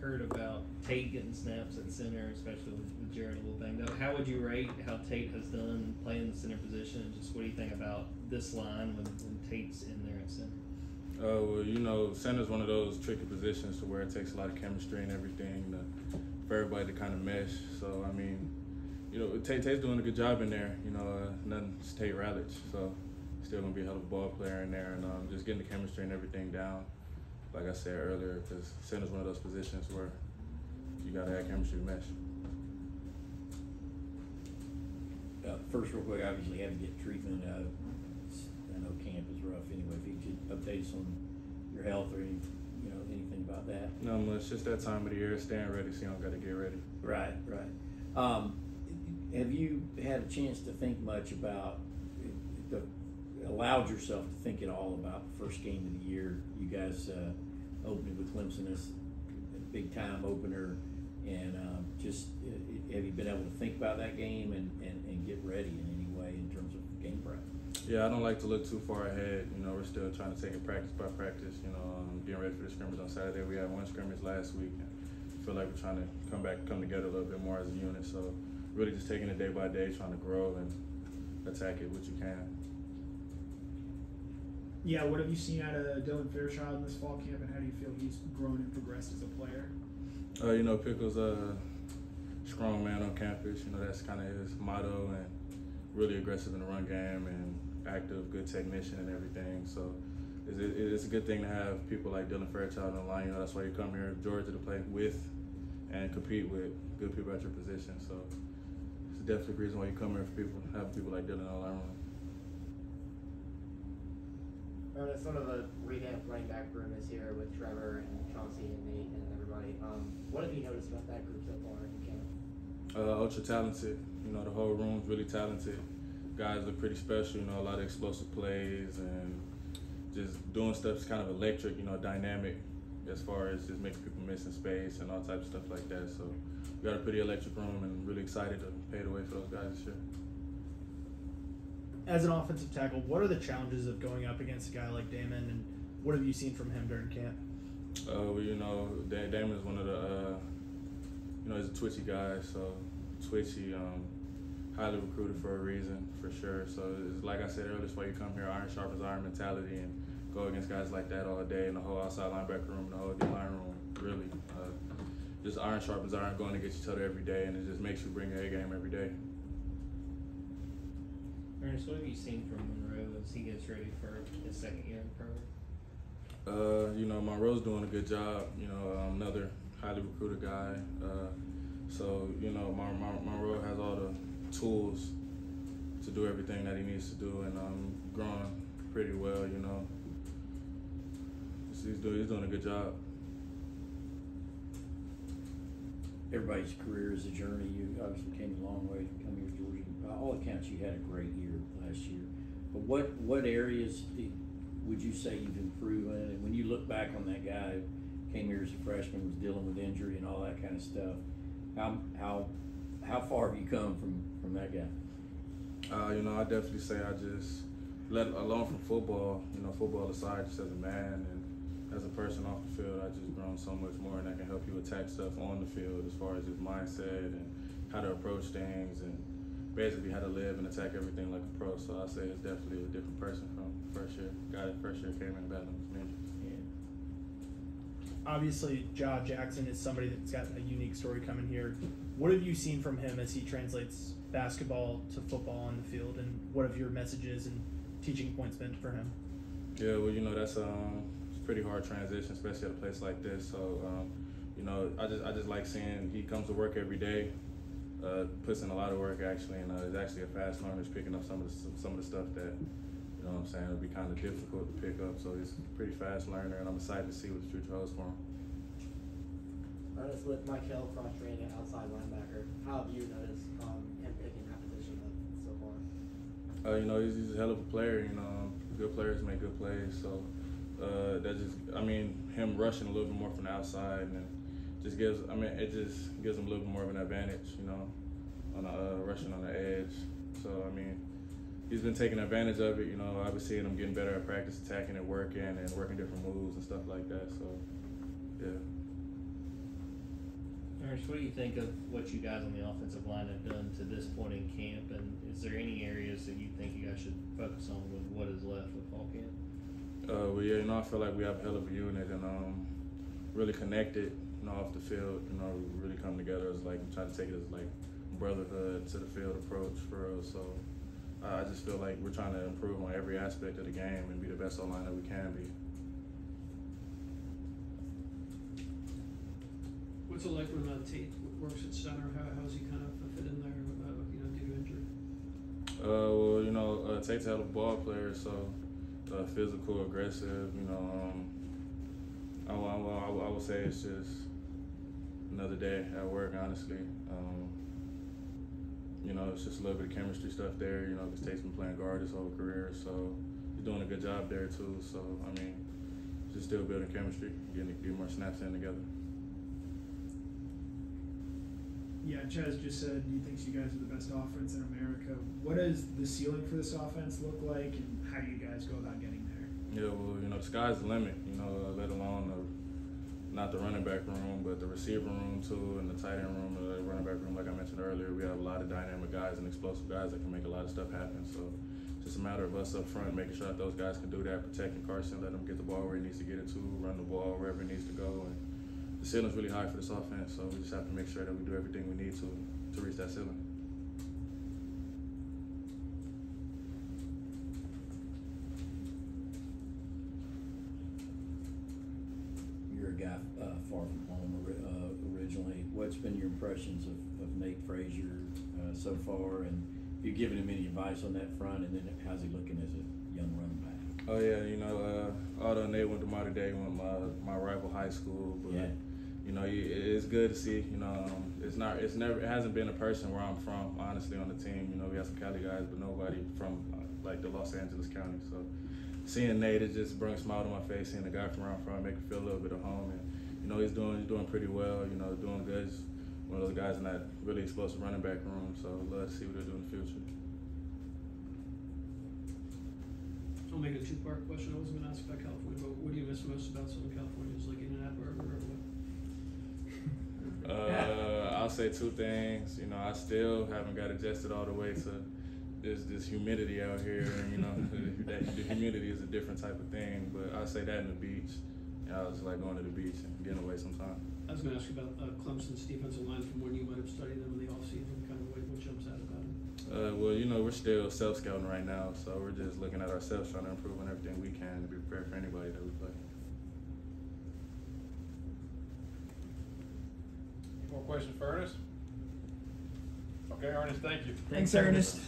Heard about Tate getting snaps at center, especially with Jared a little banged up. How would you rate how Tate has done playing the center position, and just what do you think about this line when Tate's in there at center? Well, center's one of those tricky positions to where it takes a lot of chemistry and everything for everybody to kind of mesh. So, I mean, Tate's doing a good job in there. Nothing's Tate Rallich, so still going to be a hell of a ball player in there, and just getting the chemistry and everything down. Like I said earlier, because center's one of those positions where you got to have chemistry mesh. First, real quick, obviously had to get treatment. I know camp is rough anyway. If you could update us on your health or anything about that. No much, just that time of the year, staying ready, so you don't got to get ready. Right. Have you had a chance to think much about, allowed yourself to think at all about the first game of the year? You guys opened with Clemson as a big time opener, and have you been able to think about that game and get ready in any way in terms of game prep? Yeah, I don't like to look too far ahead. We're still trying to take it practice by practice. Getting ready for the scrimmage on Saturday. We had one scrimmage last week. I feel like we're trying to come together a little bit more as a unit. So really just taking it day by day, trying to grow and attack it what you can. Yeah, what have you seen out of Dylan Fairchild in this fall camp, and how do you feel he's grown and progressed as a player? Pickle's a strong man on campus. That's kind of his motto, and really aggressive in the run game and active, good technician and everything. So it's a good thing to have people like Dylan Fairchild on the line. That's why you come here to Georgia to play with and compete with good people at your position. So it's definitely a reason why you come here for having people like Dylan on the line. Ernest, some of the revamped running back room is here with Trevor and Chauncey and Nate and everybody. What have you noticed about that group so far in camp? Ultra talented. The whole room's really talented. Guys look pretty special. A lot of explosive plays and just doing stuff that's kind of electric. Dynamic as far as just making people miss in space and all types of stuff like that. So we got a pretty electric room and really excited to pave the way for those guys this year. As an offensive tackle, what are the challenges of going up against a guy like Damon, and what have you seen from him during camp? Damon is one of the, he's a twitchy guy, so twitchy, highly recruited for a reason, for sure. So it's like I said earlier, it's why you come here, iron sharpens iron mentality, and go against guys like that all day in the whole outside linebacker room, the whole D-line room, really. Just iron sharpens iron, going against each other every day, and it just makes you bring your A game every day. Ernest, what have you seen from Monroe as he gets ready for his second year in the program? Monroe's doing a good job. Another highly recruited guy. Monroe has all the tools to do everything that he needs to do, and growing pretty well. He's doing a good job. Everybody's career is a journey. You obviously came a long way to come here to Georgia. By all accounts, you had a great year last year. But what areas would you say you've improved in? And when you look back on that guy who came here as a freshman, was dealing with injury and all that kind of stuff, how far have you come from that guy? I definitely say I just, let alone from football, football aside, just as a man and as a person off the field, I've just grown so much more, and I can help you attack stuff on the field as far as his mindset and how to approach things and basically how to live and attack everything like a pro. So I say it's definitely a different person from first year. Guy that first year came in battling with me. Yeah. Obviously, Ja Jackson is somebody that's got a unique story coming here. What have you seen from him as he translates basketball to football on the field, and what have your messages and teaching points been for him? Yeah, well, that's it's a pretty hard transition, especially at a place like this. So, I just like seeing he comes to work every day, puts in a lot of work actually, and is actually a fast learner. He's picking up some of the stuff that, it'll be kind of difficult to pick up. So he's a pretty fast learner, and I'm excited to see what the future holds for him. Ernest, with Mike Hill frustrating at outside linebacker, how have you noticed him picking that position up so far? He's a hell of a player. Good players make good plays. So him rushing a little bit more from the outside, and it just gives him a little bit more of an advantage, on rushing on the edge. So he's been taking advantage of it. I've been seeing him getting better at practice, attacking and working different moves and stuff like that. So, yeah. Ernest, what do you think of what you guys on the offensive line have done to this point in camp, and is there any areas that you think you guys should focus on with what is left of fall camp? Well, yeah, I feel like we have a hell of a unit and really connected, off the field. We really come together as like try to take it as like brotherhood to the field approach for us. So I just feel like we're trying to improve on every aspect of the game and be the best O-line that we can be. What's it like when Tate works at center? How's he kind of fit in there, due to injury? Well, Tate's a hell of a ball player, so physical, aggressive. I would say it's just another day at work, honestly. It's just a little bit of chemistry stuff there. Because Tate's been playing guard his whole career, so he's doing a good job there too. So just still building chemistry, getting more snaps in together. Yeah, Chaz just said he thinks you guys are the best offense in America. What does the ceiling for this offense look like, and how do you guys go about getting there? Yeah, well, the sky's the limit, let alone not the running back room, but the receiver room too, and the tight end room, the running back room, like I mentioned earlier. We have a lot of dynamic guys and explosive guys that can make a lot of stuff happen. So it's just a matter of us up front making sure that those guys can do that, protecting Carson, let him get the ball where he needs to get it to, run the ball wherever it needs to go. And the ceiling's really high for this offense, so we just have to make sure that we do everything we need to reach that ceiling. You're a guy far from home originally. What's been your impressions of Nate Frazier so far, and have you given him any advice on that front, and then how's he looking as a young running back? Oh yeah, although Nate went to Mater Dei, went my rival high school, but yeah. It's good to see. It hasn't been a person where I'm from, honestly, on the team. We have some Cali guys, but nobody from like the Los Angeles County. So seeing Nate, it just brings a smile to my face. Seeing the guy from where I'm from, make me feel a little bit of home. And he's doing pretty well. Doing good. He's one of those guys in that really explosive running back room. So I'd love to see what they're doing in the future. I'll make a two-part question. I wasn't going to ask about California, but what do you miss most about Southern California? Is like In-N-Out Burger or what? I'll say two things. I still haven't got adjusted all the way to this humidity out here, and the humidity is a different type of thing. But I'll say that in the beach. I was like going to the beach and getting away sometime. I was going to ask about Clemson's defensive line from when you might have studied them in the offseason. Kind of what jumps out about it? Well, we're still self-scouting right now, so we're just looking at ourselves, trying to improve on everything we can to be prepared for anybody that we play. More questions for Ernest? Okay, Ernest, thank you. Thanks, Ernest.